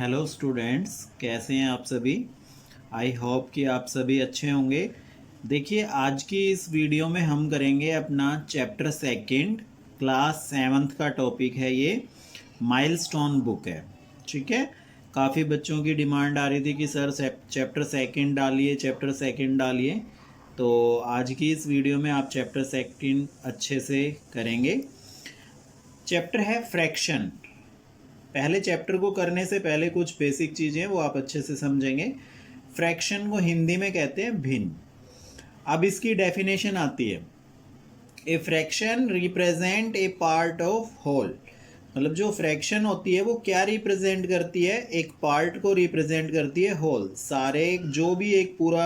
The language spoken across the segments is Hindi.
हेलो स्टूडेंट्स, कैसे हैं आप सभी। आई होप कि आप सभी अच्छे होंगे। देखिए, आज की इस वीडियो में हम करेंगे अपना चैप्टर सेकंड, क्लास 7th का टॉपिक है। ये माइलस्टोन बुक है, ठीक है। काफ़ी बच्चों की डिमांड आ रही थी कि सर चैप्टर सेकंड डालिए, चैप्टर सेकंड डालिए। तो आज की इस वीडियो में आप चैप्टर सेकंड अच्छे से करेंगे। चैप्टर है फ्रैक्शन। पहले चैप्टर को करने से पहले कुछ बेसिक चीज़ें वो आप अच्छे से समझेंगे। फ्रैक्शन को हिंदी में कहते हैं भिन्न। अब इसकी डेफिनेशन आती है, a fraction represent a part of whole. मतलब जो फ्रैक्शन होती है वो क्या रिप्रेजेंट करती है, एक पार्ट को रिप्रेजेंट करती है होल। सारे जो भी एक पूरा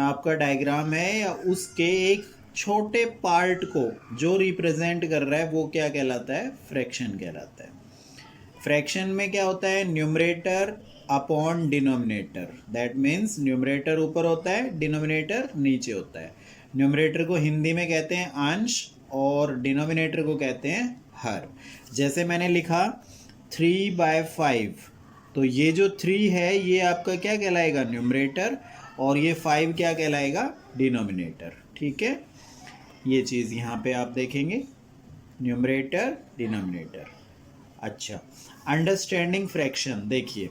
आपका डायग्राम है या उसके एक छोटे पार्ट को जो रिप्रेजेंट कर रहा है वो क्या कहलाता है, फ्रैक्शन कहलाता है। फ्रैक्शन में क्या होता है, numerator upon denominator. That means numerator ऊपर होता है, डिनोमिनेटर नीचे होता है। न्यूमरेटर को हिंदी में कहते हैं अंश और डिनोमिनेटर को कहते हैं हर। जैसे मैंने लिखा 3/5, तो ये जो 3 है ये आपका क्या कहलाएगा, न्यूमरेटर, और ये 5 क्या कहलाएगा, डिनोमिनेटर। ठीक है, ये चीज़ यहाँ पे आप देखेंगे, न्यूमरेटर डिनोमिनेटर। अच्छा, अंडरस्टैंडिंग फ्रैक्शन। देखिए,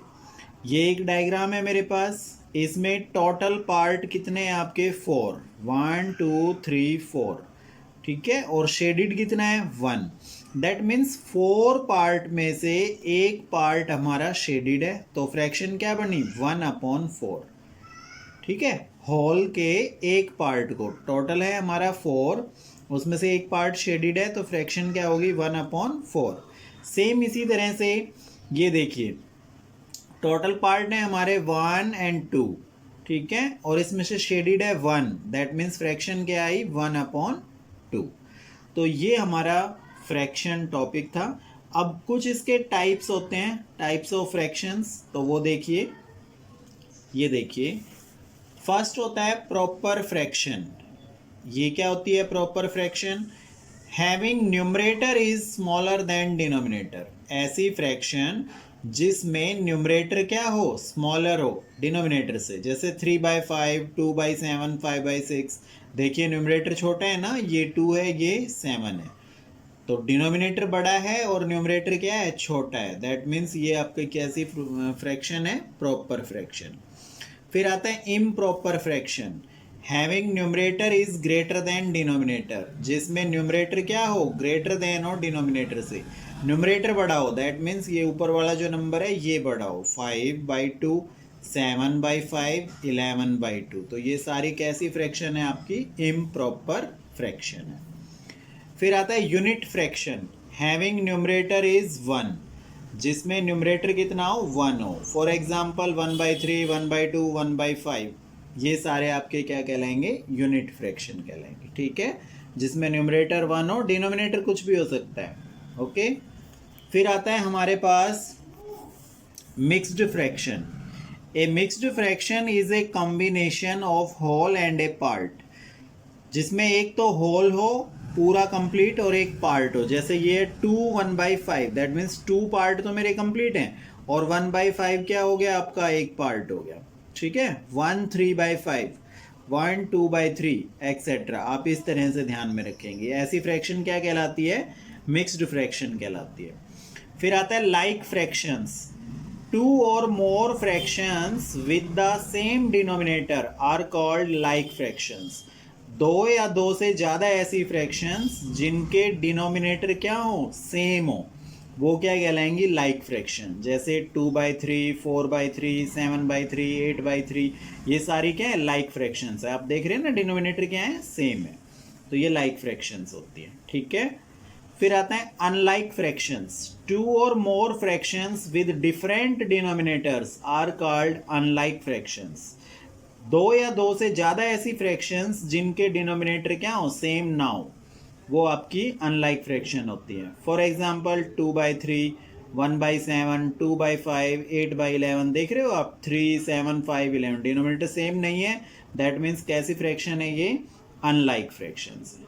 ये एक डायग्राम है मेरे पास, इसमें टोटल पार्ट कितने हैं आपके, 4, 1 2 3 4, ठीक है। और शेडिड कितना है, 1। दैट मीन्स 4 पार्ट में से एक पार्ट हमारा शेडिड है, तो फ्रैक्शन क्या बनी, 1/4। ठीक है, होल के एक पार्ट को, टोटल है हमारा 4, उसमें से एक पार्ट शेडिड है, तो फ्रैक्शन क्या होगी, 1/4। सेम इसी तरह से ये देखिए, टोटल पार्ट है हमारे 1 और 2, ठीक है, और इसमें से शेडिड है 1। दैट मीन्स फ्रैक्शन क्या आई, 1/2। तो ये हमारा फ्रैक्शन टॉपिक था। अब कुछ इसके टाइप्स होते हैं, टाइप्स ऑफ फ्रैक्शंस, तो वो देखिए। ये देखिए, फर्स्ट होता है प्रॉपर फ्रैक्शन। ये क्या होती है proper fraction, having numerator is smaller than denominator. ऐसी फ्रैक्शन जिसमें न्यूमरेटर क्या हो, स्मॉलर हो डिनोमिनेटर से। जैसे 3/5, 2/7, 5/6। देखिए न्यूमरेटर छोटा है ना, ये 2 है, ये 7 है, तो डिनोमिनेटर बड़ा है और न्यूमरेटर क्या है, छोटा है। दैट मीन्स ये आपकी कैसी फ्रैक्शन है, प्रॉपर फ्रैक्शन। फिर आता है improper fraction, having numerator is greater than denominator. जिसमें न्यूमरेटर क्या हो, ग्रेटर देन हो डिनोमिनेटर से, न्यूमरेटर बड़ा हो। दैट मीन्स ये ऊपर वाला जो नंबर है ये बड़ा हो, 5/2, 7/5, 11/2। तो ये सारी कैसी फ्रैक्शन है, आपकी इम्प्रॉपर फ्रैक्शन है। फिर आता है unit fraction, having numerator is 1। जिसमें न्यूमरेटर कितना हो, 1 हो। फॉर एग्जाम्पल 1/3, 1/2, 1/5, ये सारे आपके क्या कहलाएंगे, यूनिट फ्रैक्शन कहलाएंगे। ठीक है, जिसमें न्यूमरेटर 1 हो, डिनोमिनेटर कुछ भी हो सकता है। ओके, फिर आता है हमारे पास mixed fraction. A mixed fraction is a combination of whole and a part. जिसमें एक तो होल हो पूरा कंप्लीट और एक पार्ट हो। जैसे ये 2 1/5, दैट मीन्स 2 पार्ट तो मेरे कंप्लीट हैं, और 1/5 क्या हो गया आपका, एक पार्ट हो गया। ठीक है, 1 3/5, 1 2/3 एक्सेट्रा। आप इस तरह से ध्यान में रखेंगे। ऐसी फ्रैक्शन क्या कहलाती है, मिक्स्ड फ्रैक्शन कहलाती है। फिर आता है like fractions, 2 or more fractions with the same denominator are called like fractions। 2 या 2 से ज़्यादा ऐसी फ्रैक्शंस जिनके डिनोमिनेटर क्या हो, सेम हो, वो क्या कहलाएंगी, लाइक फ्रैक्शन। जैसे 2/3, 4/3, 7/3, 8/3, ये सारी क्या है, लाइक फ्रैक्शंस है। आप देख रहे हैं ना, डिनोमिनेटर क्या है, सेम है, तो ये लाइक फ्रैक्शंस होती है। ठीक है, फिर आता है अनलाइक फ्रैक्शंस, 2 और more fractions with different denominators are called unlike fractions. 2 या 2 से ज़्यादा ऐसी फ्रैक्शंस जिनके डिनोमिनेटर क्या हो, सेम ना हो, वो आपकी अनलाइक फ्रैक्शन होती है। For example 2/3, 1/7, 2/5, 8/11। देख रहे हो आप, 3, 7, 5, 11, डिनोमिनेटर सेम नहीं है। दैट मीन्स कैसी फ्रैक्शन है ये, अनलाइक फ्रैक्शन है।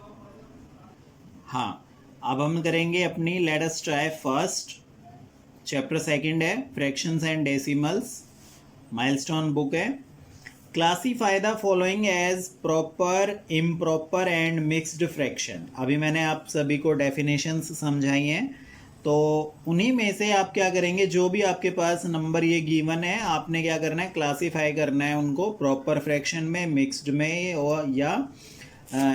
हाँ, अब हम करेंगे अपनी, let us try first chapter second है fractions and decimals, milestone book है। Classify the following as proper, improper and mixed fraction. अभी मैंने आप सभी को डेफिनेशंस समझाई हैं, तो उन्हीं में से आप क्या करेंगे, जो भी आपके पास नंबर ये गिवन है आपने क्या करना है, क्लासीफाई करना है उनको प्रॉपर फ्रैक्शन में, मिक्स्ड में और या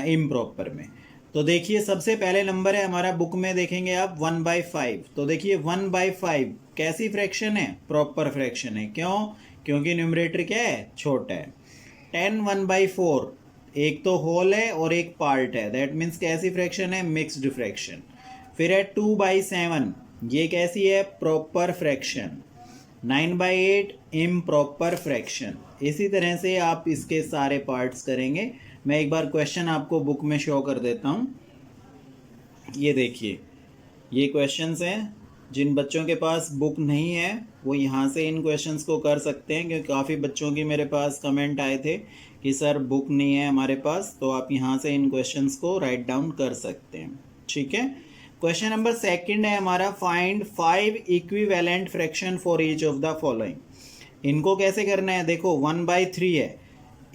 इम्प्रॉपर में। तो देखिए सबसे पहले नंबर है हमारा, बुक में देखेंगे आप 1/5। तो देखिए 1/5 कैसी फ्रैक्शन है, प्रॉपर फ्रैक्शन है। क्यों? क्योंकि न्यूमरेटर क्या है, छोटा है। 10 1/4, एक तो होल है और एक पार्ट है, दैट मीन्स कैसी फ्रैक्शन है, मिक्स्ड फ्रैक्शन। फिर है 2/7, ये कैसी है, प्रॉपर फ्रैक्शन। 9/8 improper fraction. इसी तरह से आप इसके सारे पार्ट्स करेंगे। मैं एक बार क्वेश्चन आपको बुक में शो कर देता हूँ। ये देखिए, ये क्वेश्चंस हैं। जिन बच्चों के पास बुक नहीं है वो यहाँ से इन क्वेश्चंस को कर सकते हैं, क्योंकि काफ़ी बच्चों की मेरे पास कमेंट आए थे कि सर बुक नहीं है हमारे पास, तो आप यहाँ से इन क्वेश्चंस को राइट डाउन कर सकते हैं। ठीक है। क्वेश्चन नंबर सेकंड है हमारा, find 5 equivalent fraction for each of the following. इनको कैसे करना है, देखो 1/3 है,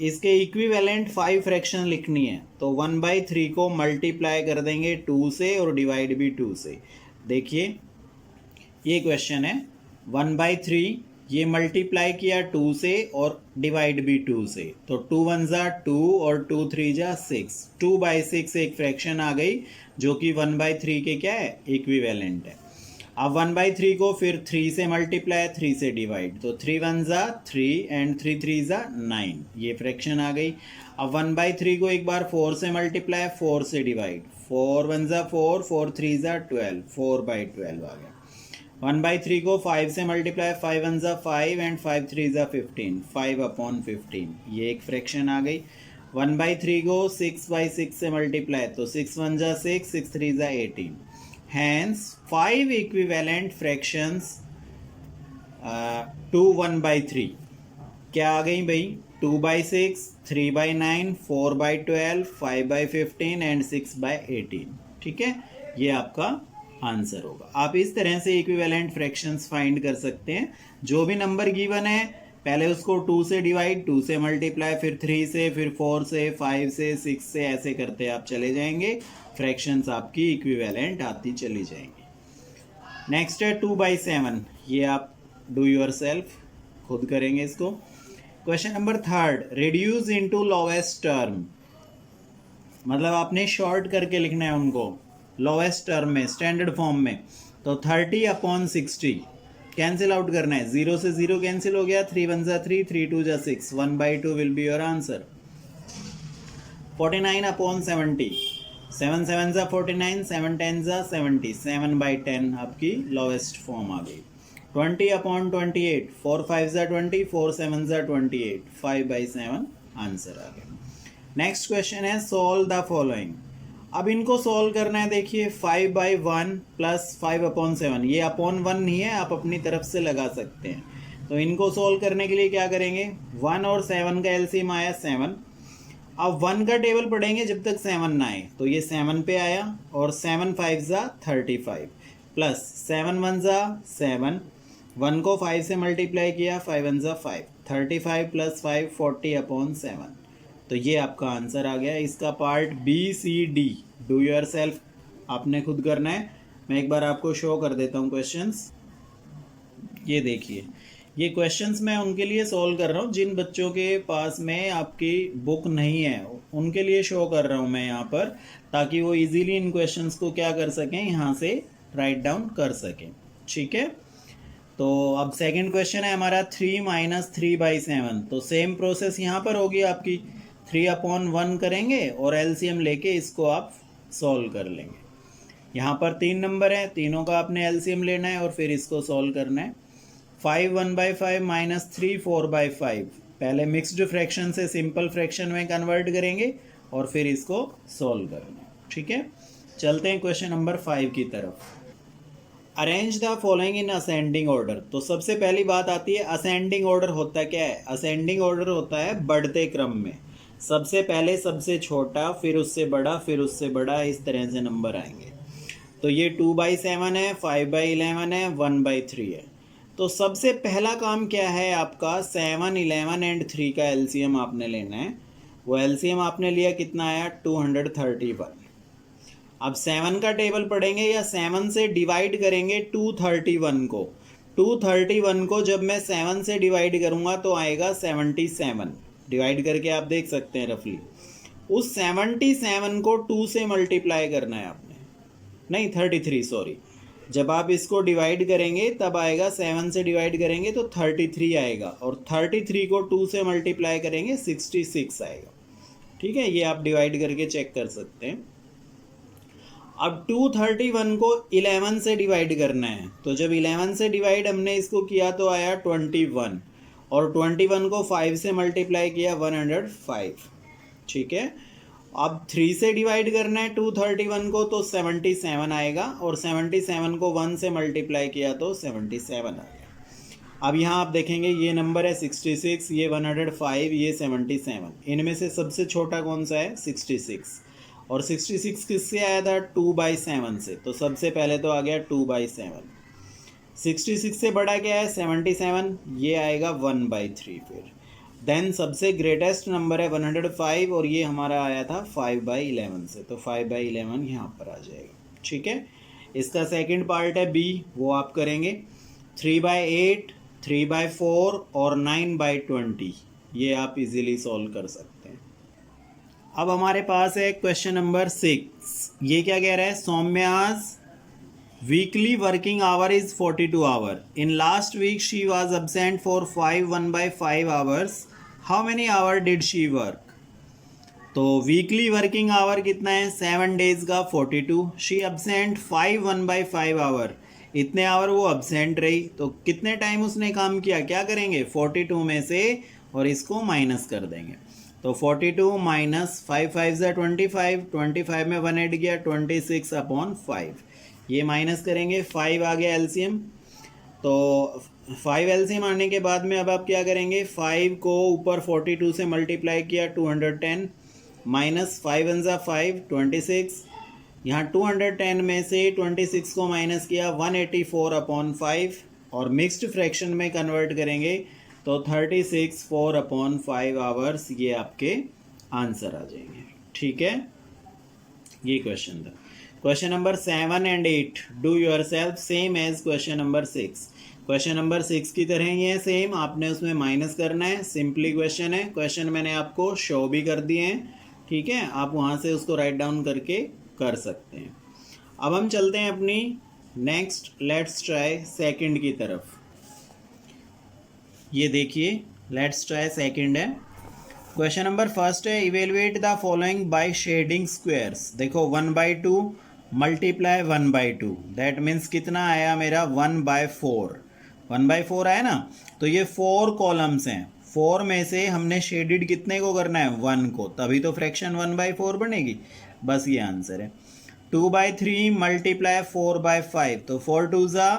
इसके इक्विवेलेंट 5 फ्रैक्शन लिखनी है, तो 1/3 को मल्टीप्लाई कर देंगे 2 से और डिवाइड भी 2 से। देखिए ये क्वेश्चन है 1/3, ये मल्टीप्लाई किया 2 से और डिवाइड भी 2 से, तो 2 1 जा 2 और 2 3 जा 6। 2/6 एक फ्रैक्शन आ गई जो कि 1/3 के क्या है, इक्विवेलेंट है। अब 1/3 को फिर 3 से मल्टीप्लाई, 3 से डिवाइड, तो 3 1 जा 3 एंड 3 3 जा 9, ये फ्रैक्शन आ गई। अब 1/3 को एक बार 4 से मल्टीप्लाई, 4 से डिवाइड, 4 1 जा 4, 4 3 जा 12, 4/12 आ गया। 1/3 को 5 से मल्टीप्लाई, 5 1 जा 5 एंड 5 3 जा 15, 5/15, ये एक फ्रैक्शन आ गई। 1/3 को 6/6 से मल्टीप्लाई, तो 6 1 जा 6, 6 3 जा 18। हैंस 5 इक्विवेलेंट फ्रैक्शंस टू 1/3 क्या आ गई भाई, 2/6, 3/9, 4/12, 5/15 एंड 6/18। ठीक है, ये आपका आंसर होगा। आप इस तरह से इक्विवेलेंट फ्रैक्शंस फाइंड कर सकते हैं। जो भी नंबर गिवन है पहले उसको 2 से डिवाइड, 2 से मल्टीप्लाई, फिर 3 से, फिर 4 से, 5 से, 6 से, ऐसे करते आप चले जाएंगे, फ्रैक्शंस आपकी इक्विवेलेंट आती चली जाएंगी। नेक्स्ट है 2/7, ये आप डू योरसेल्फ, खुद करेंगे इसको। Question number third, reduce into lowest term, मतलब आपने शॉर्ट करके लिखना है उनको लोवेस्ट टर्म में, स्टैंडर्ड फॉर्म में। तो 30/60 कैंसिल आउट करना है, 0 से 0 कैंसिल हो गया, 3 1 जा 3, 3 2 जा 6, 1/2 विल बी योर आंसर। 49/70, 7 7 जा 49, 7 10 जा 70, 7/10 आपकी लोवेस्ट फॉर्म आ गई। 20/28, 4 5 जा 20, 4 7 जा 28, 5/7 आंसर आ गया। नेक्स्ट क्वेश्चन है, सॉल्व द फॉलोइंग। अब इनको सॉल्व करना है। देखिए 5/1 प्लस 5/7, ये अपॉन 1 नहीं है, आप अपनी तरफ से लगा सकते हैं। तो इनको सॉल्व करने के लिए क्या करेंगे, 1 और 7 का एलसीएम आया 7। अब 1 का टेबल पढ़ेंगे जब तक 7 ना आए, तो ये 7 पे आया, और 7 5 जा 35 प्लस 7 1 जा 7, 1 को 5 से मल्टीप्लाई किया, 5 1 जा 5, 35 प्लस 5 40/7। तो ये आपका आंसर आ गया। इसका part BCD do your self आपने खुद करना है। मैं एक बार आपको शो कर देता हूँ क्वेश्चंस। ये देखिए, ये क्वेश्चंस मैं उनके लिए सॉल्व कर रहा हूँ जिन बच्चों के पास में आपकी बुक नहीं है, उनके लिए शो कर रहा हूँ मैं यहाँ पर, ताकि वो इजीली इन क्वेश्चंस को क्या कर सकें, यहाँ से राइट डाउन कर सकें। ठीक है, तो अब सेकंड क्वेश्चन है हमारा 3 - 3/7। तो सेम प्रोसेस यहाँ पर होगी आपकी, 3/1 करेंगे और एलसीएम लेके इसको आप सॉल्व कर लेंगे। यहाँ पर 3 नंबर है, तीनों का आपने एलसीएम लेना है और फिर इसको सॉल्व करना है। 5 1/5 - 3 4/5, पहले मिक्स्ड फ्रैक्शन से सिंपल फ्रैक्शन में कन्वर्ट करेंगे और फिर इसको सॉल्व करना है। ठीक है, चलते हैं क्वेश्चन नंबर 5 की तरफ। Arrange the following in ascending order. तो सबसे पहली बात आती है असेंडिंग ऑर्डर होता क्या है। असेंडिंग ऑर्डर होता है बढ़ते क्रम में, सबसे पहले सबसे छोटा, फिर उससे बड़ा, फिर उससे बड़ा, इस तरह से नंबर आएंगे। तो ये 2/7 है, 5/11 है, 1/3 है। तो सबसे पहला काम क्या है आपका, 7, 11 एंड 3 का एलसीएम आपने लेना है। वो एलसीएम आपने लिया, कितना आया, 231। अब 7 का टेबल पढ़ेंगे या 7 से डिवाइड करेंगे 231 को। 231 को जब मैं 7 से डिवाइड करूँगा तो आएगा 77। डिवाइड करके आप देख सकते हैं रफली। उस 77 को 2 से मल्टीप्लाई करना है आपने, नहीं 33 सॉरी। जब आप इसको डिवाइड करेंगे तब आएगा, 7 से डिवाइड करेंगे तो 33 आएगा, और 33 को 2 से मल्टीप्लाई करेंगे 66 आएगा। ठीक है, ये आप डिवाइड करके चेक कर सकते हैं। अब 231 को 11 से डिवाइड करना है, तो जब 11 से डिवाइड हमने इसको किया तो आया 21, और 21 को 5 से मल्टीप्लाई किया 105। ठीक है, अब 3 से डिवाइड करना है 231 को तो 77 आएगा, और 77 को 1 से मल्टीप्लाई किया तो 77 आ गया। अब यहाँ आप देखेंगे ये नंबर है 66, ये 105, ये 77। इनमें से सबसे छोटा कौन सा है, 66। और 66 किससे आया था, 2/7 से। तो सबसे पहले तो आ गया 2/7। 66 से बड़ा क्या है, 77, ये आएगा 1/3। फिर देन सबसे ग्रेटेस्ट नंबर है 105, और ये हमारा आया था 5/11 से, तो 5/11 यहाँ पर आ जाएगा। ठीक है, इसका सेकंड पार्ट है बी, वो आप करेंगे 3/8, 3/4 और 9/20। ये आप इजीली सॉल्व कर सकते हैं। अब हमारे पास है क्वेश्चन नंबर 6। ये क्या कह रहा है, Saumya's weekly working hour is 42 hour. In last week she was absent for 1/5 hours. How many hour did she work? तो वीकली वर्किंग आवर कितना है, 7 डेज का 42। शी absent 1/5 आवर, इतने आवर वो absent रही, तो कितने टाइम उसने काम किया, क्या करेंगे 42 में से और इसको माइनस कर देंगे। तो 42 माइनस 5 5 ज़ा 25, 25 में 1 ऐड किया 26/5, ये माइनस करेंगे, 5 आ गया एलसीएम। तो 5 एलसीएम आने के बाद में अब आप क्या करेंगे, 5 को ऊपर 42 से मल्टीप्लाई किया 210, माइनस 5 1 ज़ा 5, 26। यहाँ 210 में से 26 को माइनस किया 184/5, और मिक्स्ड फ्रैक्शन में कन्वर्ट करेंगे तो 36 4/5 आवर्स, ये आपके आंसर आ जाएंगे। ठीक है, ये क्वेश्चन था। Question number 7 and 8 do yourself same as question number 6। Question number 6 की तरह ही है सेम, आपने उसमें माइनस करना है। सिंपली क्वेश्चन है, क्वेश्चन मैंने आपको शो भी कर दिए हैं। ठीक है, आप वहाँ से उसको राइट डाउन करके कर सकते हैं। अब हम चलते हैं अपनी नेक्स्ट लेट्स ट्राई सेकंड की तरफ। ये देखिए लेट्स ट्राई सेकंड है। क्वेश्चन नंबर फर्स्ट है, evaluate the following by shading squares. देखो 1/2 मल्टीप्लाई 1/2, दैट मीन्स कितना आया मेरा 1/4। 1/4 आया ना, तो ये 4 कॉलम्स हैं, 4 में से हमने शेडिड कितने को करना है, 1 को, तभी तो फ्रैक्शन 1/4 बनेगी। बस ये आंसर है। 2/3 मल्टीप्लाई 4/5, तो 4 2 ज़ा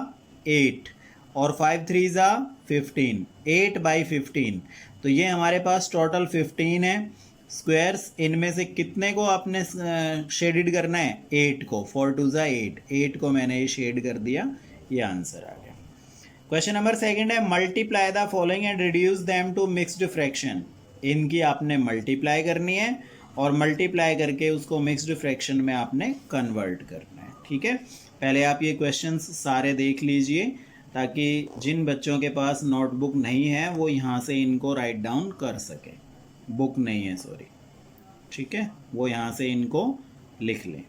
8 और 5 3 ज़ा 15, 8/15। तो ये हमारे पास टोटल 15 है स्क्वायर्स। इनमें से कितने को आपने शेडिड करना है, 8 को। 4 2 ज़ा 8, 8 को मैंने ये शेड कर दिया, ये आंसर आ गया। क्वेश्चन नंबर सेकंड है, multiply the following and reduce them to mixed fraction. इनकी आपने मल्टीप्लाई करनी है और मल्टीप्लाई करके उसको मिक्स्ड फ्रैक्शन में आपने कन्वर्ट करना है। ठीक है, पहले आप ये क्वेश्चंस सारे देख लीजिए ताकि जिन बच्चों के पास नोटबुक नहीं है वो यहाँ से इनको राइट डाउन कर सके। बुक नहीं है सॉरी, ठीक है, वो यहाँ से इनको लिख लें।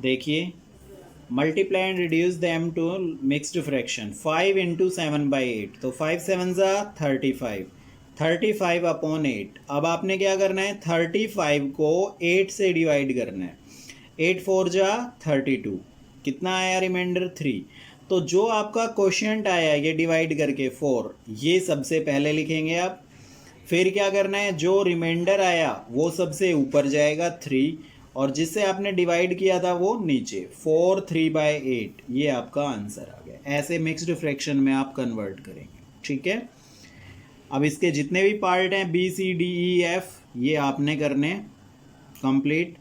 देखिए, multiply and reduce them to mixed fraction. 5 × 7/8, तो 5 7 ज़ा 35, 35/8। अब आपने क्या करना है, 35 को 8 से डिवाइड करना है। 8 4 ज़ा 32, कितना आया रिमाइंडर 3। तो जो आपका क्वोशिएंट आया ये डिवाइड करके 4, ये सबसे पहले लिखेंगे आप। फिर क्या करना है, जो रिमाइंडर आया वो सबसे ऊपर जाएगा 3, और जिससे आपने डिवाइड किया था वो नीचे। 4 3/8, ये आपका आंसर आ गया। ऐसे मिक्स्ड फ्रैक्शन में आप कन्वर्ट करेंगे। ठीक है, अब इसके जितने भी पार्ट हैं B C D E F ये आपने करने complete.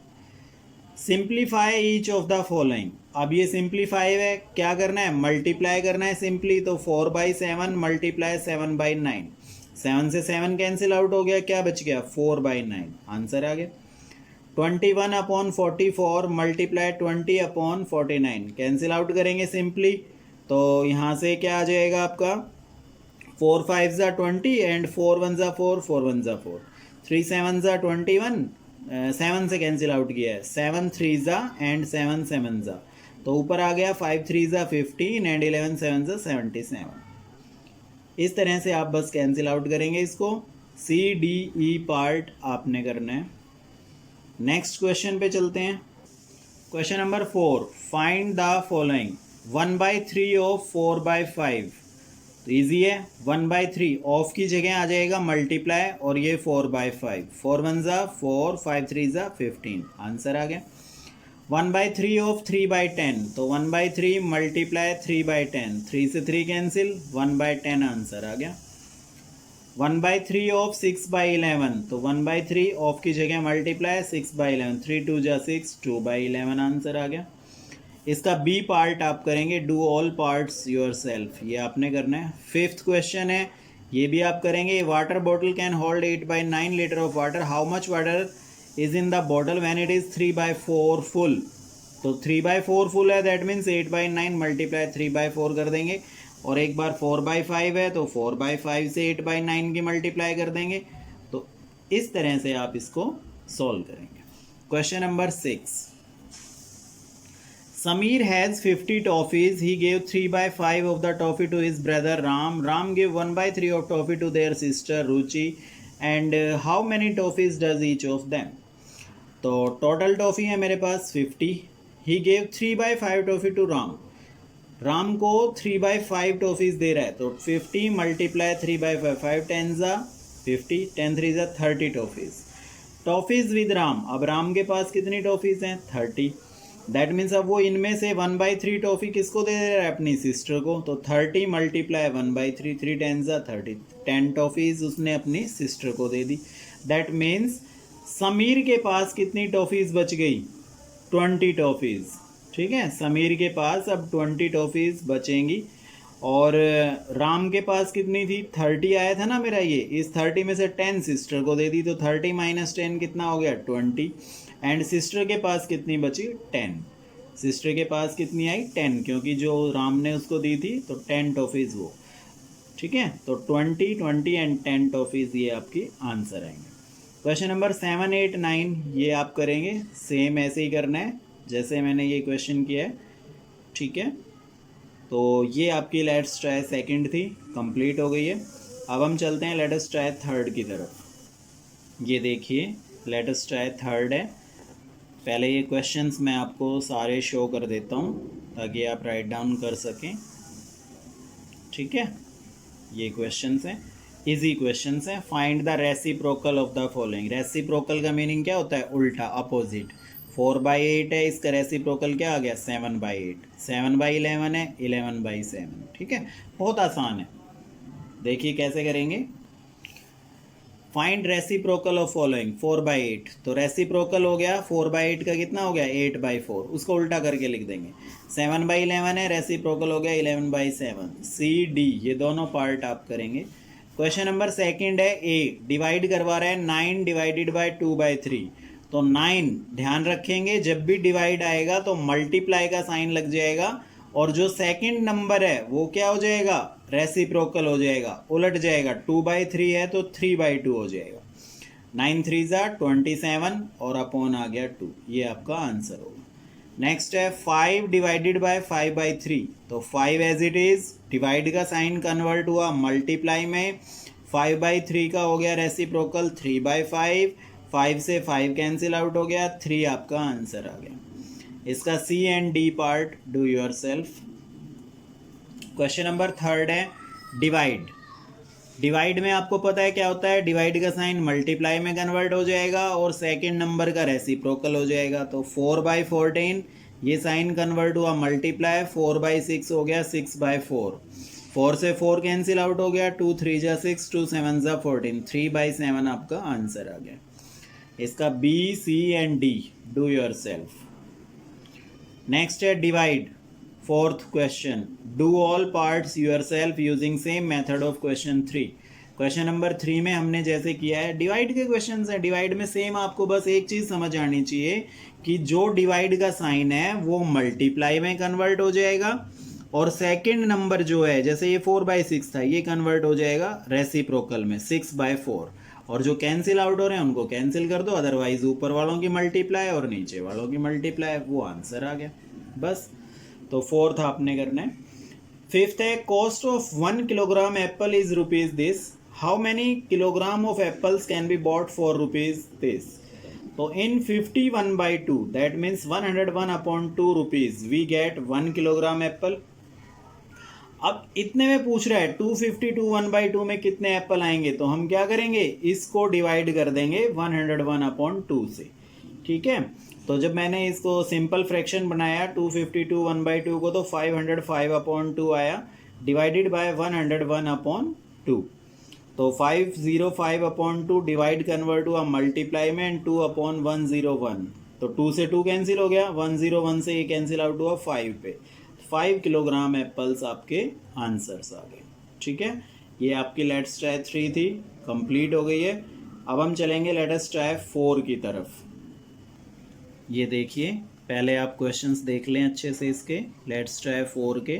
Simplify each of the following. अब ये सिंप्लीफाई है, क्या करना है, मल्टीप्लाई करना है सिंपली। तो 4/7 मल्टीप्लाई 7/9, 7 से 7 कैंसिल आउट हो गया, क्या बच गया 4/9, आंसर आ गया। 21/44 मल्टीप्लाई 20/49, कैंसिल आउट करेंगे सिंपली। तो यहाँ से क्या आ जाएगा आपका 4 5 ज़ा 20 एंड 4 1 ज़ा 4, 4 1 ज़ा 4, 3 7 ज़ा 21, 7 से कैंसिल आउट किया है, 7 3 ज़ा एंड 7 7 ज़ा, तो ऊपर आ गया 5 3 ज़ा 15 एंड 11 7 ज़ा 77। इस तरह से आप बस कैंसिल आउट करेंगे इसको। सी डी ई पार्ट आपने करना है। नेक्स्ट क्वेश्चन पे चलते हैं। Question number 4, find the following. 1/3 of 4/5, तो ईजी है। 1/3 ऑफ की जगह आ जाएगा मल्टीप्लाई, और ये 4/5, 4 1 ज़ा 4, 5 3 ज़ा 15, आंसर आ गया। 1/3 ऑफ 3/10, तो 1/3 मल्टीप्लाई 3/10, 3 से 3 कैंसिल, 1/10 आंसर आ गया। 1/3 ऑफ 6/11, तो 1/3 ऑफ की जगह मल्टीप्लाई 6/11, 3 2 जा 6, 2/11 आंसर आ गया। इसका बी पार्ट आप करेंगे, do all parts your self, ये आपने करना है। 5th क्वेश्चन है, ये भी आप करेंगे। Water bottle can hold 8/9 litre of water, how much water is in the bottle when it is 3/4 full. तो 3/4 फुल है, दैट मीन्स 8/9 मल्टीप्लाई 3/4 कर देंगे, और एक बार 4/5 है तो 4/5 से 8/9 की मल्टीप्लाई कर देंगे। तो इस तरह से आप इसको सॉल्व करेंगे। Question number 6, Samir has 50 toffees. He gave 3/5 of the toffee to his brother Ram. Ram gave 1/3 of toffee to their sister Ruchi. And how many toffees does each of them? तो टोटल टॉफ़ी है मेरे पास 50. He gave 3/5 toffee to Ram. Ram को 3/5 टॉफ़ीज़ दे रहा है, तो 50 मल्टीप्लाई 3/5, 5 10 ज़ा 50, 10 3 ज़ा 30 टॉफ़ीज़। टॉफ़ीज़ विद राम, अब राम के पास कितनी टॉफ़ीज़ हैं 30, दैट मीन्स अब वो इनमें से 1/3 टॉफ़ी किसको दे रहा है, अपनी सिस्टर को। तो 30 मल्टीप्लाई 1/3, 3 10 ज़ा 30, 10 टॉफ़ीज़ उसने अपनी सिस्टर को दे दी। दैट मीन्स समीर के पास कितनी टॉफ़ीज़ बच गई, 20 टॉफ़ीज़। ठीक है, समीर के पास अब 20 टॉफ़ीज़ बचेंगी। और राम के पास कितनी थी, 30 आया था ना मेरा ये, इस 30 में से 10 सिस्टर को दे दी, तो 30 माइनस 10 कितना हो गया 20। एंड सिस्टर के पास कितनी बची 10, सिस्टर के पास कितनी आई 10, क्योंकि जो राम ने उसको दी थी तो 10 टॉफ़ीज़ वो। ठीक है, तो 20 20 एंड 10 टॉफ़ीज़ ये आपकी आंसर आएंगे। क्वेश्चन नंबर 7 8 9 ये आप करेंगे, सेम ऐसे ही करना है जैसे मैंने ये क्वेश्चन किया है। ठीक है, तो ये आपकी लेट्स ट्राई सेकंड थी, कंप्लीट हो गई है। अब हम चलते हैं लेट अस ट्राई थर्ड की तरफ। ये देखिए लेट अस ट्राई थर्ड है। पहले ये क्वेश्चंस मैं आपको सारे शो कर देता हूँ ताकि आप राइट डाउन कर सकें। ठीक है, ये क्वेश्चंस हैं, इजी क्वेश्चंस हैं। Find the reciprocal of the following. Reciprocal का मीनिंग क्या होता है, उल्टा, अपोजिट। 4/8 है, इसका रेसिप्रोकल क्या आ गया 7/8, 7/11 है 11/7। ठीक है, बहुत आसान है, देखिए कैसे करेंगे। फाइंड रेसिप्रोकल ऑफ फॉलोइंग 4/8, तो रेसिप्रोकल हो गया 4/8 का कितना हो गया 8/4, उसको उल्टा करके लिख देंगे। 7/11 है, रेसिप्रोकल हो गया 11/7। सी डी ये दोनों पार्ट आप करेंगे। क्वेश्चन नंबर सेकंड है, ए डिवाइड करवा रहा है 9 डिवाइडेड बाय 2/3, तो 9 ध्यान रखेंगे जब भी डिवाइड आएगा तो मल्टीप्लाई का साइन लग जाएगा, और जो सेकंड नंबर है वो क्या हो जाएगा, रेसिप्रोकल हो जाएगा, उलट जाएगा। 2/3 है तो 3/2 हो जाएगा। 9 3 ज़ा 27 और अपॉन आ गया 2, ये आपका आंसर होगा। नेक्स्ट है 5 डिवाइडेड बाय 5/3, तो 5 एज इट इज़, डिवाइड का साइन कन्वर्ट हुआ मल्टीप्लाई में, 5/3 का हो गया रेसिप्रोकल 3/5, 5 से 5 कैंसिल आउट हो गया, 3 आपका आंसर आ गया। इसका c and d part do yourself. Question number third है डिवाइड। डिवाइड में आपको पता है क्या होता है, डिवाइड का साइन मल्टीप्लाई में कन्वर्ट हो जाएगा और सेकंड नंबर का रेसिप्रोकल हो जाएगा। तो 4/14 ये साइन कन्वर्ट हुआ मल्टीप्लाई, 4/6 हो गया 6/4, 4 से 4 कैंसिल आउट हो गया, 2 3 जा 6, 2 7 जा 14, 3/7 आपका आंसर आ गया। इसका b c and d do yourself. Next है divide, fourth question, do all parts yourself using same method of question 3। Question number 3 में हमने जैसे किया है, डिवाइड के क्वेश्चन हैं, डिवाइड में सेम आपको बस एक चीज़ समझ आनी चाहिए कि जो डिवाइड का साइन है वो मल्टीप्लाई में कन्वर्ट हो जाएगा, और सेकंड नंबर जो है जैसे ये 4/6 था, ये कन्वर्ट हो जाएगा रेसिप्रोकल में 6/4, और जो कैंसिल आउट हो रहे हैं उनको कैंसिल कर दो, अदरवाइज ऊपर वालों की मल्टीप्लाई और नीचे वालों की मल्टीप्लाई, वो आंसर आ गया बस। तो फोर्थ आपने करना है। फिफ्थ है cost of 1 kilogram apple is rupees this, how many kilogram of apples can be bought for rupees this. तो in 51/2 that means 101/2 rupees we get 1 kilogram apple. अब इतने में पूछ रहा है 252 1/2 में कितने एप्पल आएंगे, तो हम क्या करेंगे, इसको डिवाइड कर देंगे 101/2 से, ठीक है। तो जब मैंने इसको सिंपल फ्रैक्शन बनाया 252 1/2 को, तो 505/2 आया, डिवाइडेड बाय 101/2, तो 505/2 डिवाइड कन्वर्ट हुआ मल्टीप्लाई में, एंड 2/101, तो 2 से 2 कैंसिल हो गया, 101 से ये कैंसिल आउट हुआ 5 पे, 5 किलोग्राम एप्पल्स आपके आंसर्स आ गए, ठीक है। ये आपकी लेट्स ट्राई 3 थी, कंप्लीट हो गई है। अब हम चलेंगे लेट अस ट्राई 4 की तरफ। ये देखिए, पहले आप क्वेश्चंस देख लें अच्छे से इसके लेट्स ट्राई 4 के,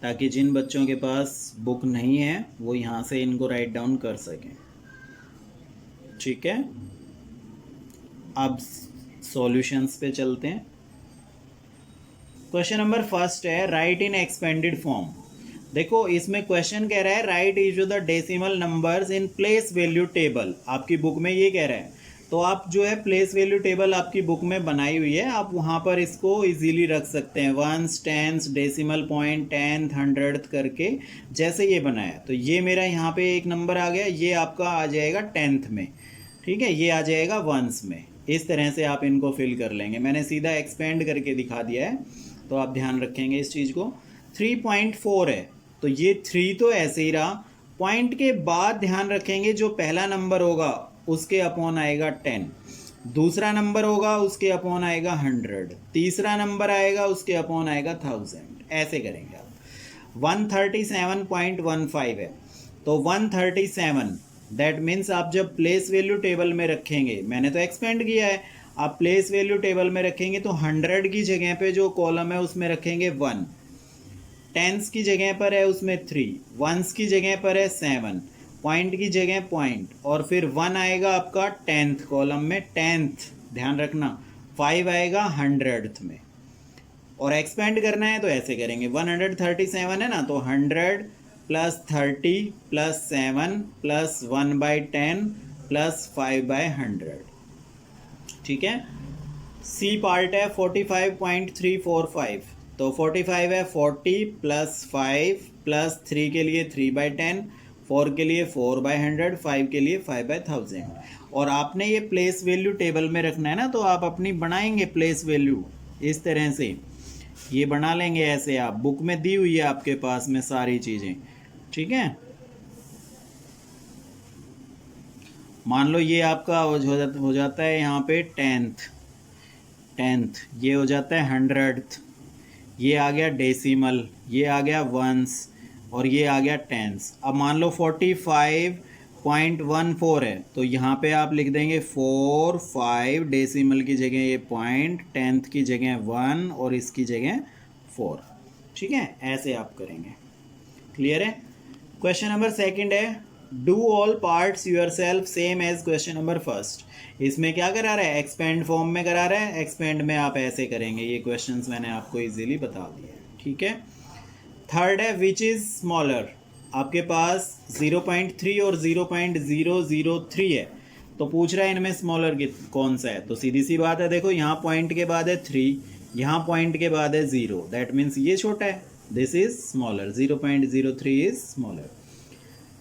ताकि जिन बच्चों के पास बुक नहीं है वो यहाँ से इनको राइट डाउन कर सकें, ठीक है। अब सॉल्यूशंस पे चलते हैं। क्वेश्चन नंबर फर्स्ट है राइट इन एक्सपेंडेड फॉर्म। देखो इसमें क्वेश्चन कह रहा है right is the decimal numbers in place value table, आपकी बुक में ये कह रहा है। तो आप जो है प्लेस वैल्यू टेबल आपकी बुक में बनाई हुई है, आप वहाँ पर इसको इजीली रख सकते हैं, ones, tens, decimal point, tenth, hundred करके जैसे ये बनाया। तो ये मेरा यहाँ पे एक नंबर आ गया, ये आपका आ जाएगा टेंथ में, ठीक है, ये आ जाएगा वंस में। इस तरह से आप इनको फिल कर लेंगे, मैंने सीधा एक्सपेंड करके दिखा दिया है, तो आप ध्यान रखेंगे इस चीज़ को। 3.4 है, तो ये 3 तो ऐसे ही रहा, पॉइंट के बाद ध्यान रखेंगे जो पहला नंबर होगा उसके अपॉन आएगा 10, दूसरा नंबर होगा उसके अपॉन आएगा 100, तीसरा नंबर आएगा उसके अपॉन आएगा 1000, ऐसे करेंगे आप। 137.15 है, तो 137 दैट मीन्स आप जब प्लेस वैल्यू टेबल में रखेंगे, मैंने तो एक्सपेंड किया है, आप प्लेस वैल्यू टेबल में रखेंगे तो 100 की जगह पे जो कॉलम है उसमें रखेंगे 1, टेंस की जगह पर है उसमें 3, वंस की जगह पर है 7, पॉइंट की जगह पॉइंट, और फिर 1 आएगा आपका 10th कॉलम में, 10th ध्यान रखना, 5 आएगा 100th में, और एक्सपेंड करना है तो ऐसे करेंगे। 137 है ना, तो 100 + 30 + 7 + 1/10 + 5/100, ठीक है। सी पार्ट है 45.345, तो 45 है 40 + 5 + 3 के लिए 3/10, 4 के लिए 4/100, 5 के लिए 5/1000। और आपने ये प्लेस वैल्यू टेबल में रखना है ना, तो आप अपनी बनाएंगे प्लेस वैल्यू इस तरह से, ये बना लेंगे ऐसे, आप बुक में दी हुई है आपके पास में सारी चीज़ें, ठीक है। मान लो ये आपका हो जाता है यहाँ पे 10th, ये हो जाता है 100th, ये आ गया डेसिमल, ये आ गया वंस, और ये आ गया टेंस। अब मान लो 45.14 है, तो यहाँ पे आप लिख देंगे 4, 5, डेसिमल की जगह ये पॉइंट, टेंथ की जगह 1 और इसकी जगह 4, ठीक है, ऐसे आप करेंगे। क्लियर है। क्वेश्चन नंबर सेकंड है do all parts yourself same as question number first. इसमें क्या करा रहा है, एक्सपेंड फॉर्म में करा रहा है, एक्सपेंड में आप ऐसे करेंगे, ये क्वेश्चंस मैंने आपको इजीली बता दिए, ठीक है। थर्ड है विच इज़ स्मॉलर, आपके पास 0.3 और 0.003 है, तो पूछ रहा है इनमें स्मॉलर कौन सा है। तो सीधी सी बात है, देखो यहाँ पॉइंट के बाद है 3, यहाँ पॉइंट के बाद है 0, दैट मीन्स ये छोटा है, this is smaller, 0.03 is smaller.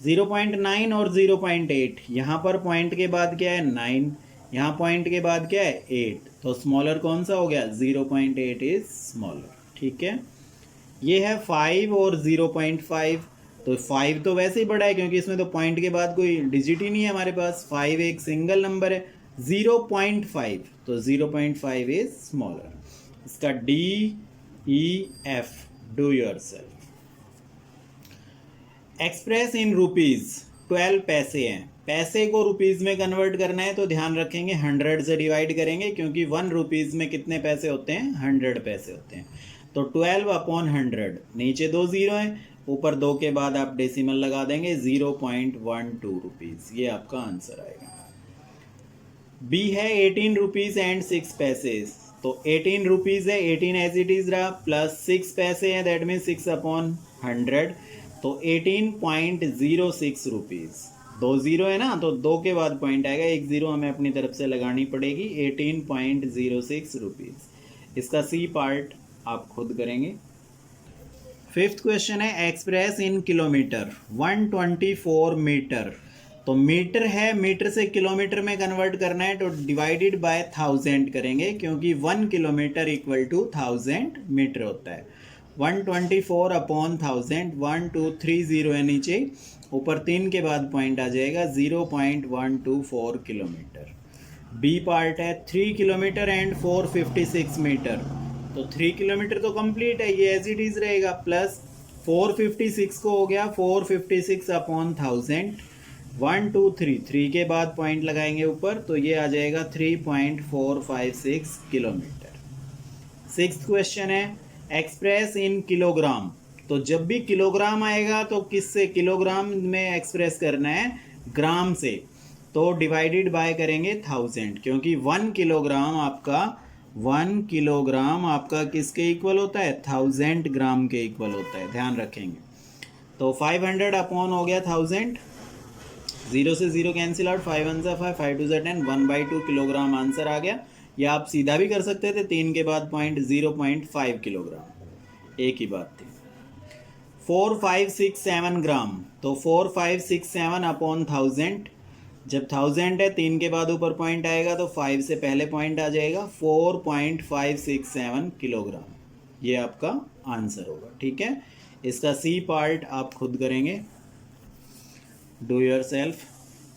0.9 और 0.8, यहाँ पर पॉइंट के बाद क्या है 9, यहाँ पॉइंट के बाद क्या है 8, तो स्मॉलर कौन सा हो गया 0.8 इज स्मॉलर, ठीक है। ये है 5 और 0.5, तो 5 तो वैसे ही बड़ा है क्योंकि इसमें तो पॉइंट के बाद कोई डिजिट ही नहीं है हमारे पास, 5 एक सिंगल नंबर है। 0.5, तो 0.5 इज स्मॉलर। इसका DEF, do yourself. Express in rupees, 12 पैसे हैं, पैसे को रुपीज़ में कन्वर्ट करना है तो ध्यान रखेंगे 100 से डिवाइड करेंगे, क्योंकि 1 रुपीज़ में कितने पैसे होते हैं, 100 पैसे होते हैं। तो 12/100, नीचे 2 ज़ीरो हैं, ऊपर 2 के बाद आप डेसिमल लगा देंगे, 0.12 रुपीज़, ये आपका आंसर आएगा। बी है 18 रुपीज़ एंड 6 पैसे, तो 18 रुपीज़ है, 18 एज इट इज़ रहा, प्लस 6 पैसे हैं, दैट मीन 6/100, तो 18.06 रुपीज़। 2 ज़ीरो है ना, तो 2 के बाद पॉइंट आएगा, 1 ज़ीरो हमें अपनी तरफ से लगानी पड़ेगी, 18.06 रुपीज़। इसका सी पार्ट आप खुद करेंगे। 5th क्वेश्चन है एक्सप्रेस इन किलोमीटर, 124 मीटर, तो मीटर है, मीटर से किलोमीटर में कन्वर्ट करना है तो डिवाइडेड बाय 1000 करेंगे, क्योंकि 1 किलोमीटर इक्वल टू 1000 मीटर होता है। 124/1000, 1 2 3 0 है नीचे, ऊपर 3 के बाद पॉइंट आ जाएगा, 0.124 किलोमीटर। बी पार्ट है 3 किलोमीटर एंड 456 मीटर, तो 3 किलोमीटर तो कंप्लीट है, ये एज इट इज़ रहेगा, प्लस 456 को हो गया 456/1000, 1 2 3 के बाद पॉइंट लगाएंगे ऊपर, तो ये आ जाएगा 3.456 किलोमीटर। 6th क्वेश्चन है एक्सप्रेस इन किलोग्राम, तो जब भी किलोग्राम आएगा तो किससे, किलोग्राम में एक्सप्रेस करना है, ग्राम से, तो डिवाइडेड बाय करेंगे 1000, क्योंकि 1 किलोग्राम आपका किसके इक्वल होता है, 1000 ग्राम के इक्वल होता है, ध्यान रखेंगे। तो 500 अपॉन हो गया 1000, 0 से 0 कैंसिल आउट, 5 1 5, 5 2 10, 1/2 किलोग्राम आंसर आ गया। या आप सीधा भी कर सकते थे, 3 के बाद पॉइंट 0.5 किलोग्राम, एक ही बात थी। 4567 ग्राम, तो 4567 अपॉन 1000, जब 1000 है 3 के बाद ऊपर पॉइंट आएगा तो 5 से पहले पॉइंट आ जाएगा, 4.567 किलोग्राम, ये आपका आंसर होगा। ठीक है, इसका सी पार्ट आप खुद करेंगे, do your self.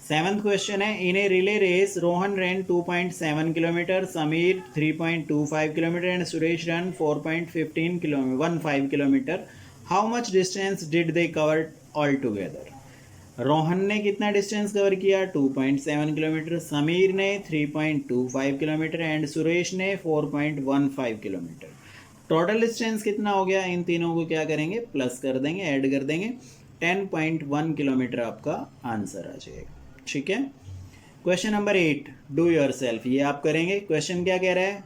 7th question है in a relay race Rohan run 2.7 kilometer, Sameer 3.25 kilometer and Suresh run 4.15 kilometer, how much distance did they cover all together. Rohan ने कितना डिस्टेंस कवर किया, 2.7 किलोमीटर, समीर ने 3.25 किलोमीटर एंड सुरेश ने 4.15 किलोमीटर। टोटल डिस्टेंस कितना हो गया, इन तीनों को क्या करेंगे, प्लस कर देंगे, ऐड कर देंगे, 10.1 किलोमीटर आपका आंसर आ जाएगा। ठीक है, question number 8, do your self, ये आप करेंगे। क्वेश्चन क्या कह रहा है,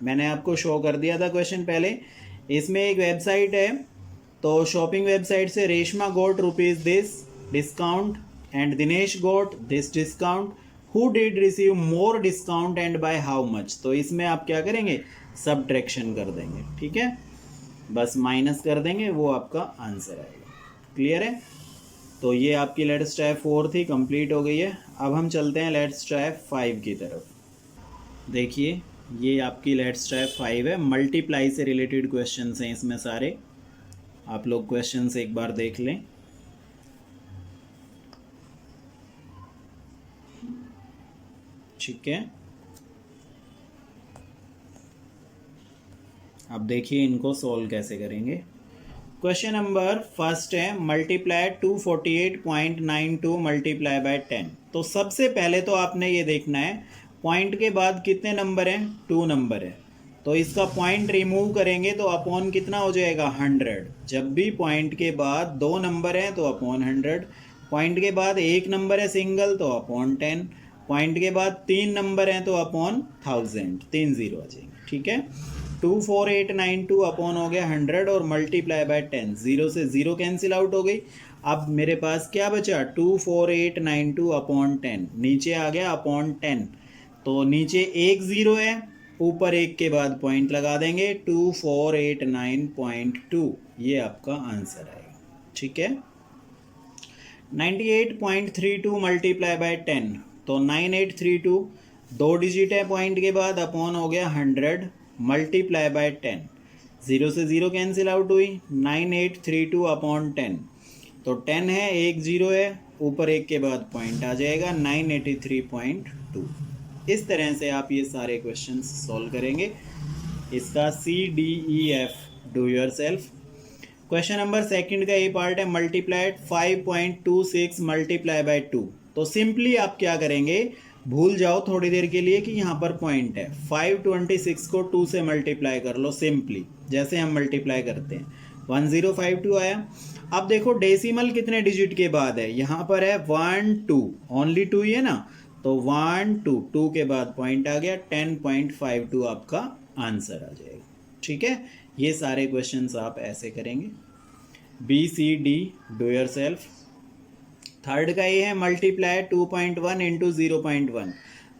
मैंने आपको शो कर दिया था क्वेश्चन पहले। इसमें एक वेबसाइट है, तो शॉपिंग वेबसाइट से Reshma got rupees this discount and Dinesh got this discount, who did receive more discount and by how much. तो इसमें आप क्या करेंगे, सब्ट्रैक्शन कर देंगे। ठीक है, बस माइनस कर देंगे, वो आपका आंसर आएगा। क्लियर है, तो ये आपकी लेट्स ट्राई 4 थी, कंप्लीट हो गई है। अब हम चलते हैं लेट्स ट्राई 5 की तरफ। देखिए ये आपकी लेट्स ट्राई 5 है, मल्टीप्लाई से रिलेटेड क्वेश्चंस हैं इसमें सारे, आप लोग क्वेश्चंस एक बार देख लें। ठीक है, अब देखिए इनको सॉल्व कैसे करेंगे। क्वेश्चन नंबर फर्स्ट है मल्टीप्लाई 248.92 मल्टीप्लाई बाय 10। तो सबसे पहले तो आपने ये देखना है पॉइंट के बाद कितने नंबर हैं, 2 नंबर है, तो इसका पॉइंट रिमूव करेंगे तो अपॉन कितना हो जाएगा, 100। जब भी पॉइंट के बाद 2 नंबर हैं तो अपॉन 100, पॉइंट के बाद 1 नंबर है सिंगल तो अपॉन 10, पॉइंट के बाद 3 नंबर हैं तो अपॉन 1000, 3 0 आ जाएंगे। ठीक है, 24892 अपॉन हो गया 100 और मल्टीप्लाई बाय 10, 0 से 0 कैंसिल आउट हो गई। अब मेरे पास क्या बचा, 24892 अपॉन 10, नीचे आ गया अपॉन 10, तो नीचे 1 0 है, ऊपर 1 के बाद पॉइंट लगा देंगे, 2489.2, ये आपका आंसर आएगा। ठीक है, 98.32 मल्टीप्लाई बाय 10, तो 9832 2 डिजिट है पॉइंट के बाद, अपॉन हो गया 100 मल्टीप्लाई बाय 10, 0 से 0 कैंसिल आउट हुई, 9832 अपॉन 10, तो 10 है, 1 0 है, ऊपर 1 के बाद पॉइंट आ जाएगा 983.2। इस तरह से आप ये सारे क्वेश्चंस सॉल्व करेंगे। इसका CDEF, do yourself. Question number second का ये पार्ट है, मल्टीप्लाइड 5.26 मल्टीप्लाई बाय 2। तो सिंपली आप क्या करेंगे, भूल जाओ थोड़ी देर के लिए कि यहाँ पर पॉइंट है, 526 को 2 से मल्टीप्लाई कर लो सिंपली, जैसे हम मल्टीप्लाई करते हैं 1052 आया। अब देखो डेसिमल कितने डिजिट के बाद है, यहाँ पर है 1 2, ओनली 2 ही है ना, तो 1 2, 2 के बाद पॉइंट आ गया, 10.52 आपका आंसर आ जाएगा। ठीक है, ये सारे क्वेश्चंस आप ऐसे करेंगे। BCD, do your self. Third का ये है मल्टीप्लाई 2.1 इंटू 0.1।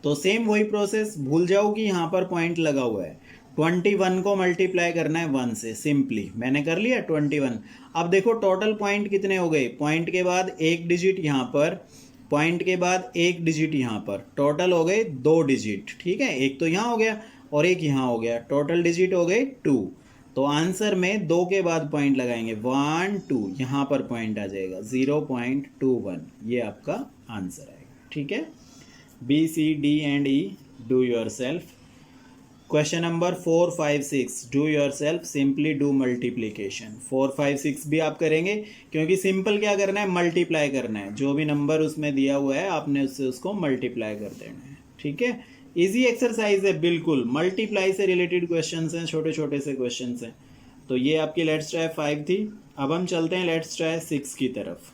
तो सेम वही प्रोसेस, भूल जाओ कि यहाँ पर पॉइंट लगा हुआ है, 21 को मल्टीप्लाई करना है 1 से, सिंपली मैंने कर लिया 21। अब देखो टोटल पॉइंट कितने हो गए, पॉइंट के बाद एक डिजिट यहाँ पर, पॉइंट के बाद एक डिजिट यहाँ पर, टोटल हो गए 2 डिजिट। ठीक है, एक तो यहाँ हो गया और एक यहाँ हो गया, टोटल डिजिट हो गए 2। तो आंसर में 2 के बाद पॉइंट लगाएंगे, 1 2, यहाँ पर पॉइंट आ जाएगा 0.21, ये आपका आंसर आएगा। ठीक है, BCD and E, do yourself. Question number 4 5 6, do your self, simply do multiplication. 4 5 6 भी आप करेंगे, क्योंकि सिंपल क्या करना है, मल्टीप्लाई करना है, जो भी नंबर उसमें दिया हुआ है आपने उससे उसको मल्टीप्लाई कर देना है। ठीक है, इजी एक्सरसाइज है बिल्कुल, मल्टीप्लाई से रिलेटेड क्वेश्चंस हैं, छोटे छोटे से क्वेश्चंस हैं। तो ये आपकी लेट्स ट्राई 5 थी। अब हम चलते हैं लेट्स ट्राई 6 की तरफ।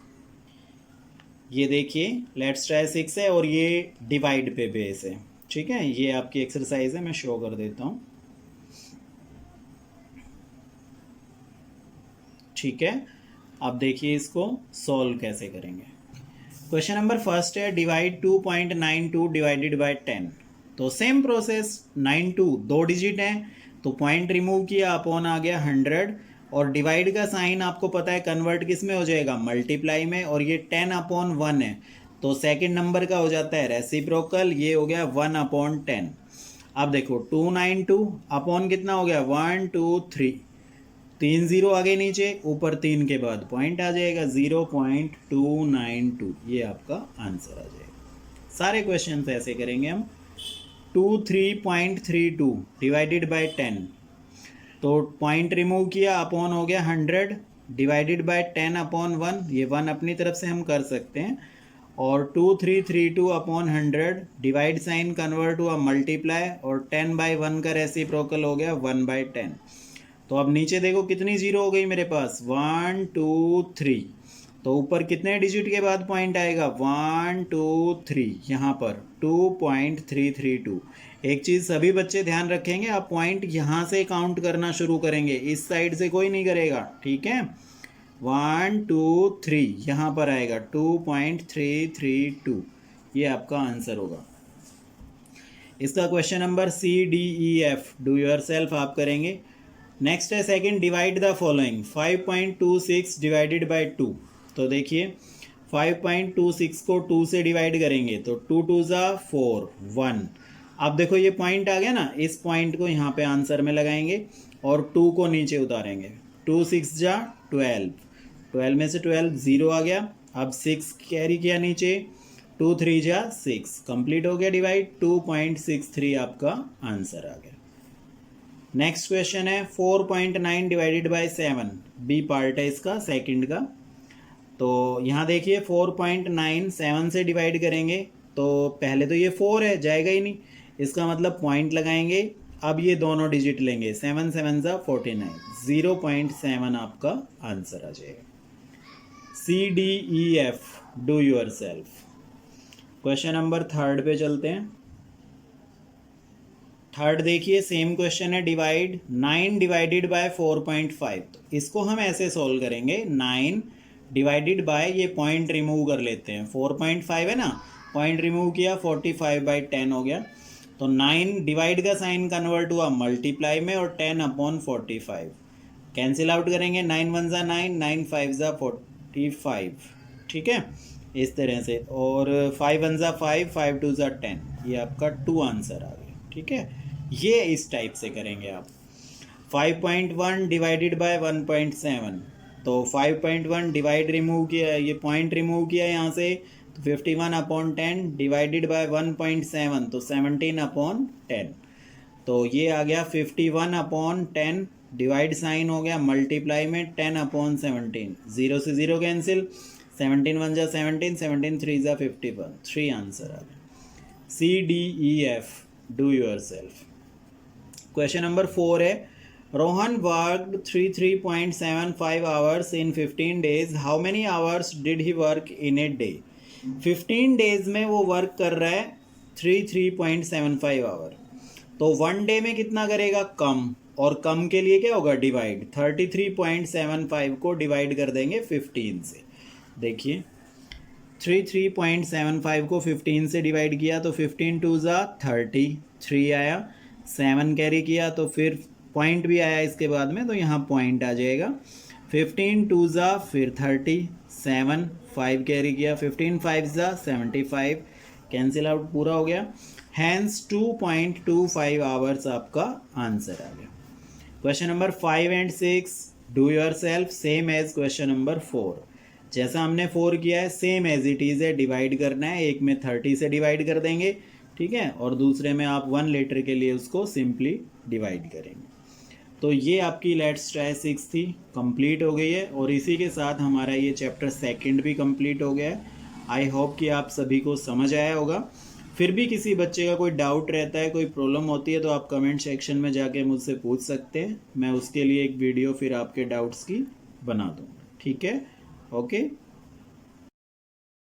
ये देखिए लेट्स ट्राई 6 है और ये डिवाइड पे बेस है। ठीक है, ये आपकी एक्सरसाइज है, मैं शो कर देता हूँ। ठीक है, अब देखिए इसको सॉल्व कैसे करेंगे। क्वेश्चन नंबर फर्स्ट है, डिवाइड 2.92 डिवाइडेड बाय 10। तो सेम प्रोसेस, 92 2 डिजिट हैं, तो पॉइंट रिमूव किया, अपॉन आ गया 100, और डिवाइड का साइन आपको पता है कन्वर्ट किस में हो जाएगा, मल्टीप्लाई में, और ये 10/1 है, तो सेकंड नंबर का हो जाता है रेसिप्रोकल, ये हो गया 1/10। अब देखो 292 अपॉन कितना हो गया, 1 2 3, 3 0 आगे नीचे, ऊपर 3 के बाद पॉइंट आ जाएगा 0.292, ये आपका आंसर आ जाएगा। सारे क्वेश्चन ऐसे करेंगे हम। 23.32 डिवाइडेड बाय 10, तो पॉइंट रिमूव किया, अपॉन हो गया 100, डिवाइडेड बाय 10/1, ये 1 अपनी तरफ से हम कर सकते हैं, और 2332 अपॉन 100, डिवाइड साइन कन्वर्ट हुआ मल्टीप्लाई, और 10/1 का रेसिप्रोकल हो गया 1/10। तो अब नीचे देखो कितनी जीरो हो गई मेरे पास, 1 2 3, तो ऊपर कितने डिजिट के बाद पॉइंट आएगा, 1 2 3, यहाँ पर 2.332। एक चीज़ सभी बच्चे ध्यान रखेंगे, आप पॉइंट यहाँ से काउंट करना शुरू करेंगे, इस साइड से कोई नहीं करेगा। ठीक है, 1 2 3, यहाँ पर आएगा 2.332, ये आपका आंसर होगा। इसका question number CDEF, do your self आप करेंगे। नेक्स्ट है second, divide the following, 5.26 divided by 2। तो देखिए 5.26 को 2 से डिवाइड करेंगे तो 2 2 ज़ा 4 1। अब देखो ये पॉइंट आ गया ना, इस पॉइंट को यहाँ पे आंसर में लगाएंगे और 2 को नीचे उतारेंगे, 2 6 ज़ा 12, 12 में से 12 0 आ गया। अब 6 कैरी किया नीचे, 2 3 ज़ा 6, कंप्लीट हो गया डिवाइड, 2.63 आपका आंसर आ गया। नेक्स्ट क्वेश्चन है 4.9 डिवाइडेड बाय 7, बी पार्ट है इसका सेकंड का। तो यहाँ देखिए 4.9 7 से डिवाइड करेंगे, तो पहले तो ये 4 है, जाएगा ही नहीं, इसका मतलब पॉइंट लगाएंगे। अब ये दोनों डिजिट लेंगे, 7 7 ज़ा 49, 0.7 आपका आंसर आ जाएगा। CDEF, do yourself. Question number third पे चलते हैं। थर्ड देखिए सेम क्वेश्चन है, डिवाइड 9 डिवाइडेड बाय 4.5। तो इसको हम ऐसे सॉल्व करेंगे, 9 डिवाइडेड बाय, ये पॉइंट रिमूव कर लेते हैं, 4.5 है ना, पॉइंट रिमूव किया, 45/10 हो गया। तो 9 डिवाइड का साइन कन्वर्ट हुआ मल्टीप्लाई में, और 10/45 कैंसिल आउट करेंगे, 9 1 ज़ा 9, 9 5 ज़ा 45। ठीक है, इस तरह से, और 5 1 ज़ा 5, 5 2 ज़ा 10, ये आपका 2 आंसर आ गया। ठीक है, ये इस टाइप से करेंगे आप। 5.1 डिवाइडेड बाय 1.7, तो 5.1 डिवाइड रिमूव किया, ये पॉइंट रिमूव किया यहाँ से, तो 51/10 डिवाइडेड बाय 1.7, तो 17/10। तो ये आ गया 51/10, डिवाइड साइन हो गया, मल्टीप्लाई में 10/17, 0 से 0 कैंसिल, 17 1 जा 17, 17 3 जा 51, 3 आंसर आ गया। CDEF do yourself. Question number 4 है, Rohan worked 33.75 hours in 15 days, how many hours did he work in a day. 15 days में वो वर्क कर रहा है 33.75 आवर, तो 1 डे में कितना करेगा, कम, और कम के लिए क्या होगा, डिवाइड। 33.75 को डिवाइड कर देंगे 15 से। देखिए 33.75 को 15 से डिवाइड किया तो 15 2 ज़ा 30, 3 आया, 7 कैरी किया तो फिर पॉइंट भी आया इसके बाद में, तो यहाँ पॉइंट आ जाएगा। 15 2 ज़ा फिर 30, 7 5 कैरी किया, 15 5 ज़ा 75, कैंसिल आउट पूरा हो गया। हैंस 2.25 आवर्स आपका आंसर आ गया। Question number 5 and 6 do yourself, same as question number 4। जैसा हमने 4 किया है सेम एज इट इज़ है, डिवाइड करना है, एक में 30 से डिवाइड कर देंगे, ठीक है, और दूसरे में आप 1 लीटर के लिए उसको सिंपली डिवाइड करेंगे। तो ये आपकी लेट्स ट्राई 6 थी, कंप्लीट हो गई है, और इसी के साथ हमारा ये चैप्टर 2 भी कंप्लीट हो गया है। आई होप कि आप सभी को समझ आया होगा। फिर भी किसी बच्चे का कोई डाउट रहता है, कोई प्रॉब्लम होती है, तो आप कमेंट सेक्शन में जाके मुझसे पूछ सकते हैं, मैं उसके लिए एक वीडियो फिर आपके डाउट्स की बना दूँगा, ठीक है, ओके।